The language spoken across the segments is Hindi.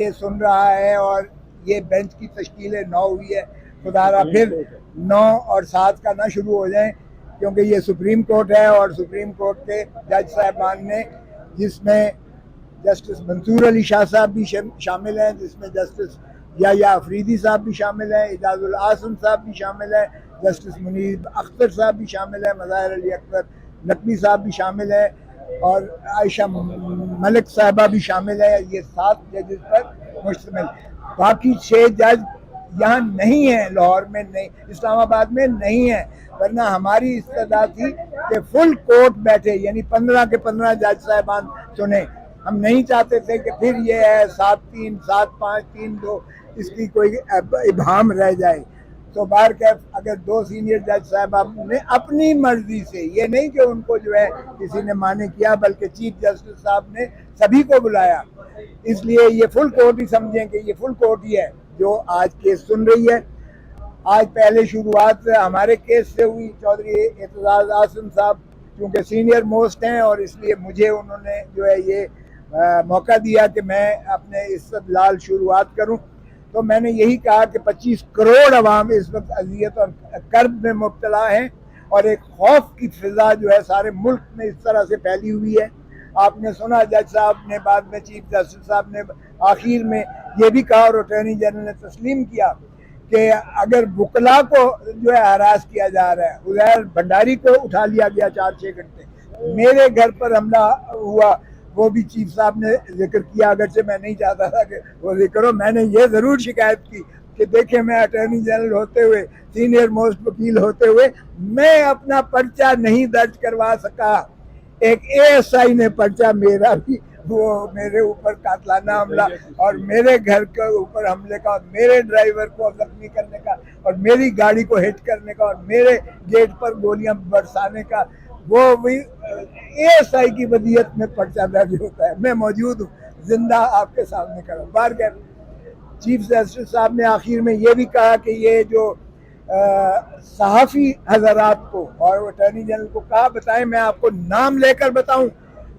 ये सुन रहा है और ये बेंच की तश्कील 9 हुई है, खुदारा फिर 9 और 7 का ना शुरू हो जाए, क्योंकि ये सुप्रीम कोर्ट है और सुप्रीम कोर्ट के जज साहबान ने, जिसमें जस्टिस मंसूर अली शाह साहब भी शामिल हैं, जिसमें जस्टिस या अफरीदी साहब भी शामिल हैं, इजाजुल आसम साहब भी शामिल हैं, जस्टिस मुनीब अख्तर साहब भी शामिल है, मज़ाहिर अली अकबर नकवी साहब भी शामिल है और आयशा मलिक साहबा भी शामिल है। ये 7 जजेस पर मुश्तमिल। बाकी 6 जज यहाँ नहीं है, लाहौर में नहीं, इस्लामाबाद में नहीं है, वरना हमारी इस्तदा थी कि फुल कोर्ट बैठे, यानी 15 के 15 जज साहबान सुने। हम नहीं चाहते थे कि फिर ये है 7-3, 7-5, 3-2, इसकी कोई इबाम रह जाए। तो बार कैफ अगर 2 सीनियर जज साहब ने अपनी मर्जी से, ये नहीं कि उनको जो है किसी ने माने किया, बल्कि चीफ जस्टिस साहब ने सभी को बुलाया, इसलिए ये फुल कोर्ट ही समझें कि ये फुल कोर्ट ही है जो आज केस सुन रही है। आज पहले शुरुआत हमारे केस से हुई। चौधरी एतजाज आसिम साहब क्योंकि सीनियर मोस्ट हैं और इसलिए मुझे उन्होंने जो है ये मौका दिया कि मैं अपने इस्तदलाल शुरुआत करूं। तो मैंने यही कहा कि 25 करोड़ अवाम इस वक्त अजियत और कर्ब में मुब्तला हैं और एक खौफ की फिजा जो है सारे मुल्क में इस तरह से फैली हुई है। आपने सुना जज साहब ने, बाद में चीफ जस्टिस साहब ने आखिर में ये भी कहा और अटॉर्नी जनरल ने तस्लीम किया कि अगर बुकला को जो है हरास किया जा रहा है, उज़ैर भंडारी को उठा लिया गया 4-6 घंटे, मेरे घर पर हमला हुआ, वो भी चीफ साहब ने जिक्र किया, अगरचे मैं नहीं चाहता था कि वो जिक्र हो। मैंने ये ज़रूर शिकायत की कि देखिए मैं अटॉर्नी जनरल होते हुए, सीनियर मोस्ट वकील होते हुए, मैं अपना पर्चा नहीं दर्ज करवा सका। एक ASI ने पर्चा मेरा भी, वो मेरे ऊपर कातलाना हमला और मेरे घर के ऊपर हमले का और मेरे ड्राइवर को जख्मी करने का और मेरी गाड़ी को हिट करने का और मेरे गेट पर गोलियां बरसाने का, वो भी ASI की वदियत में पर्चा दर्ज होता है। मैं मौजूद हूँ, जिंदा आपके सामने खड़ा। बार गए चीफ जस्टिस साहब ने आखिर में ये भी कहा कि ये जो सहाफ़ी हजरात को और अटॉर्नी जनरल को कहा, बताएं, मैं आपको नाम लेकर बताऊं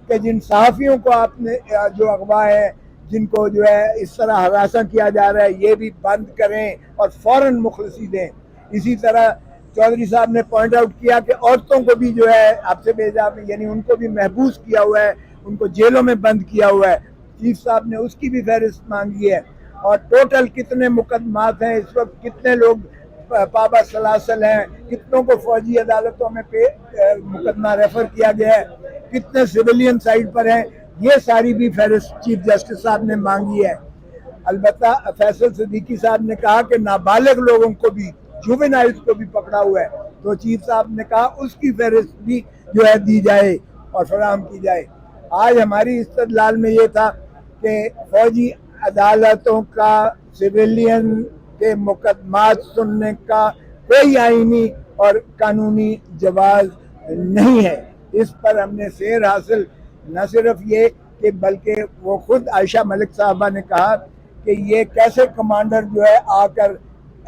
कि जिन सहाफ़ियों को आपने जो अगवा है, जिनको जो है इस तरह हरासा किया जा रहा है, ये भी बंद करें और फ़ौरन मुखलसी दें। इसी तरह चौधरी साहब ने पॉइंट आउट किया कि औरतों को भी जो है आपसे भेजा, यानी उनको भी महबूस किया हुआ है, उनको जेलों में बंद किया हुआ है। चीफ साहब ने उसकी भी फहरिस्त मांगी है और टोटल कितने मुकदमात हैं इस वक्त, कितने लोग पाबा सलासल हैं, कितनों को फौजी अदालतों में मुकदमा रेफर किया गया है, कितने सिविलियन साइड पर हैं, ये सारी भी फहरिस्त चीफ जस्टिस साहब ने मांगी है। अलबत्ता फैसल सिद्दीकी साहब ने कहा कि नाबालिग लोगों को भी, जुवेनाइल्स को भी पकड़ा हुआ है, तो चीफ साहब ने कहा उसकी फहरिस्त भी जो है दी जाए और फराहम की जाए। आज हमारी इस्तदलाल में ये था कि फौजी अदालतों का सिविलियन के मुकदमात सुनने का कोई आईनी और कानूनी जवाज नहीं है। इस पर हमने सेर हासिल, न सिर्फ ये कि बल्कि वो खुद आयशा मलिक साहबा ने कहा कि ये कैसे कमांडर जो है आकर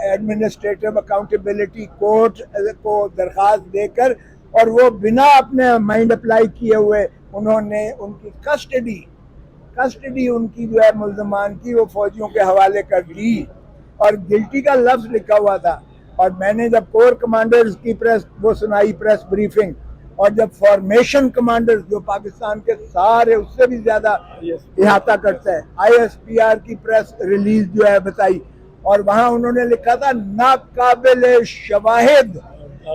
एडमिनिस्ट्रेटिव अकाउंटेबिलिटी कोर्ट को दरख्वास्त देकर और वो बिना अपने माइंड अप्लाई किए हुए उन्होंने उनकी कस्टडी उनकी जो है मुल्ज़मान की वो फौजियों के हवाले कर दी और गिल्टी का लफ्ज़ लिखा हुआ था। और मैंने जब कोर कमांडर्स की वो सुनाई प्रेस ब्रीफिंग, और जब फॉर्मेशन कमांडर्स जो पाकिस्तान के सारे उससे भी ज़्यादा इहाता करता है, ISPR की प्रेस रिलीज जो है बताई, और वहाँ उन्होंने लिखा था नाकाबिल शवाहिद,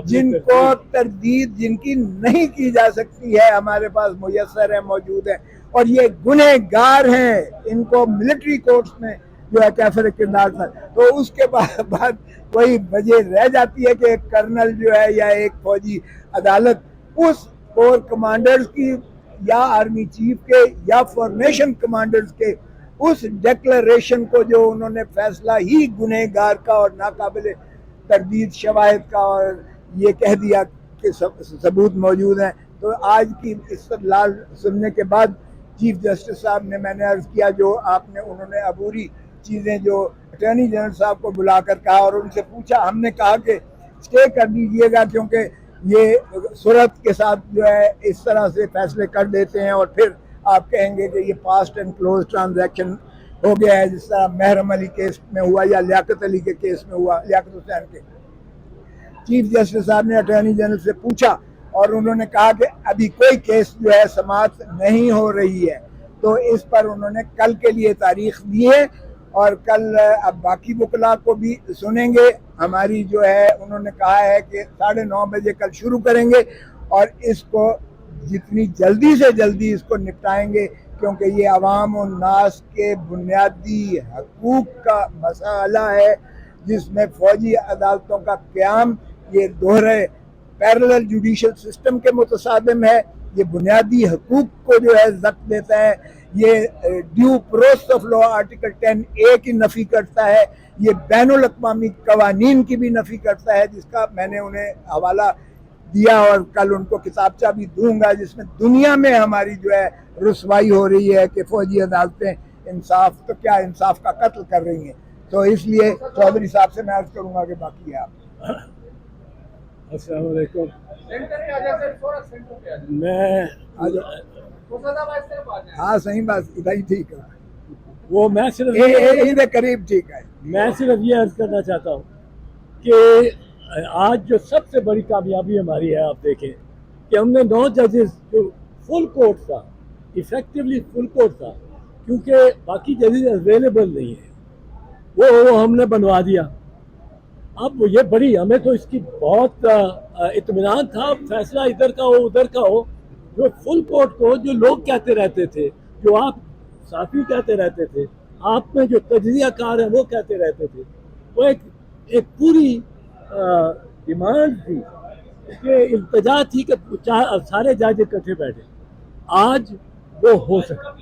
जिनको तरदीद जिनकी नहीं की जा सकती है, हमारे पास मुयस्सर है, मौजूद है, और ये गुनहगार हैं, इनको मिलिट्री कोर्ट्स में जो है कैफर किरदार था। तो उसके बाद वही वजह रह जाती है कि एक कर्नल जो है या एक फौजी अदालत उस कोर कमांडर्स की या आर्मी चीफ के या फॉर्मेशन कमांडर्स के उस डिक्लेरेशन को, जो उन्होंने फैसला ही गुनहगार का और नाकाबिल तरदीद शवाहिद का और ये कह दिया कि सबूत मौजूद हैं। तो आज की इस्तदलाल सुनने के बाद चीफ जस्टिस साहब ने, मैंने अर्ज़ किया जो आपने, उन्होंने अबूरी चीज़ें जो अटॉर्नी जनरल साहब को बुलाकर कहा और उनसे पूछा, हमने कहा कि स्टे कर दीजिएगा क्योंकि ये सूरत के साथ जो है इस तरह से फैसले कर देते हैं और फिर आप कहेंगे कि ये पास्ट एंड क्लोज ट्रांजैक्शन हो गया है, जिस तरह महरम अली केस में हुआ या लियाकत अली के केस में हुआ, लियाकत हुसैन के। चीफ जस्टिस साहब ने अटॉर्नी जनरल से पूछा और उन्होंने कहा कि अभी कोई केस जो है समाप्त नहीं हो रही है, तो इस पर उन्होंने कल के लिए तारीख दी है और कल अब बाकी वकला को भी सुनेंगे। हमारी जो है उन्होंने कहा है कि 9:30 बजे कल शुरू करेंगे और इसको जितनी जल्दी से जल्दी इसको निपटाएंगे, क्योंकि ये अवाम और नास के बुनियादी हकूक का मसला है, जिसमें फौजी अदालतों का क़याम ये दोहरे पैरेलल जुडिशल सिस्टम के मुतसादिम है। ये बुनियादी हकूक को जो है जख्म देता है, ये due process of law article 10A की नफ़ी करता है, ये बैनुल अक़वामी कवानीन की भी नफ़ी करता है, जिसका मैंने उन्हें हवाला दिया और कल उनको किताबचा भी दूंगा, जिसमें दुनिया में हमारी जो है रुसवाई हो रही है कि फौजी अदालतें इंसाफ तो क्या इंसाफ का कत्ल कर रही हैं। तो इसलिए चौधरी साहब से मैं अर्ज करूंगा कि बाकी आप। अस्सलाम वालेकुम। हाँ सही बात, इधर ही ठीक है, वो मैं सिर्फ इधर करीब ठीक है। मैं सिर्फ ये अर्ज करना चाहता हूँ कि आज जो सबसे बड़ी कामयाबी हमारी है, आप देखें कि हमने 9 जजेस जो फुल कोर्ट था, इफेक्टिवली फुल कोर्ट था, क्योंकि बाकी जजेस अवेलेबल नहीं है, वो हमने बनवा दिया। अब ये बड़ी, हमें तो इसकी बहुत इत्मीनान था, फैसला इधर का हो उधर का हो। जो फुल कोर्ट को जो लोग कहते रहते थे, जो आप साफी कहते रहते थे, आप में जो तजज़ियाकार है वो कहते रहते थे, वो एक पूरी डिमांड थी कि इल्तजा थी कि सारे जज इकट्ठे बैठे। आज वो हो सका।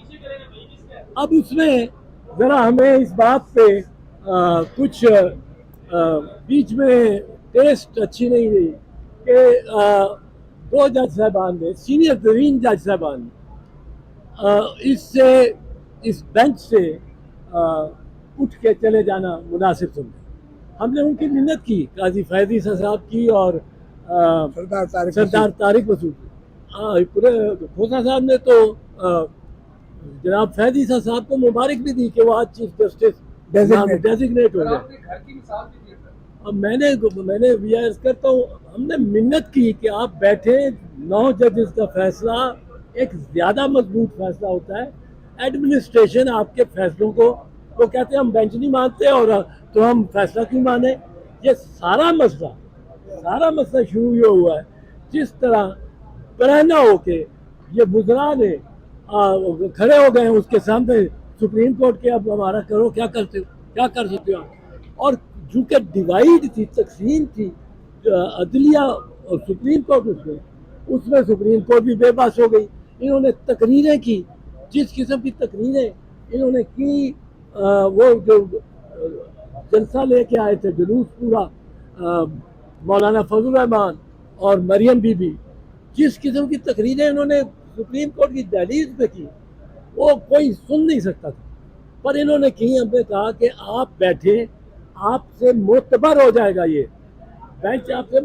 अब उसमें ज़रा हमें इस बात पे कुछ बीच में टेस्ट अच्छी नहीं रही कि 2 जज साहबान ने, सीनियर तरीन जज साहबान ने इससे, इस बेंच से उठ के चले जाना मुनासिब समझा। हमने उनकी मिन्नत की, काजी फैज़ी साहब की और सरदार तारिक मसूद पूरे खोसा साहब ने तो जनाब फैज़ी साहब को मुबारक भी दी कि वो आज चीफ जस्टिस डेजिग्नेट हो गए। अब मैंने रियायत करता हूँ, हमने मिन्नत की कि आप बैठे, 9 जजेस का फैसला एक ज़्यादा मजबूत फैसला होता है। एडमिनिस्ट्रेशन आपके फैसलों को, वो कहते हैं हम बेंच नहीं मानते और तो हम फैसला क्यों माने। ये सारा मसला शुरू ये हुआ है, जिस तरह बरहना होके ये बुज़रा ने खड़े हो गए उसके सामने सुप्रीम कोर्ट के, अब हमारा करो, क्या कर सकते हो। और चूँकि डिवाइड थी, तकसीम थी अदलिया और सुप्रीम कोर्ट, उसमें सुप्रीम कोर्ट भी बेबस हो गई। इन्होंने तकरीरें की, जिस किस्म की तकरीरें इन्होंने की, वो जो जलसा लेके आए थे, जुलूस पूरा, मौलाना फजल रहमान और मरियम बीबी, जिस किस्म की तकरीरें इन्होंने सुप्रीम कोर्ट की दहलीज पे की, वो कोई सुन नहीं सकता था, पर इन्होंने की। हमने कहा कि आप बैठे, आपसे मोतबर हो जाएगा, ये बेंच आपसे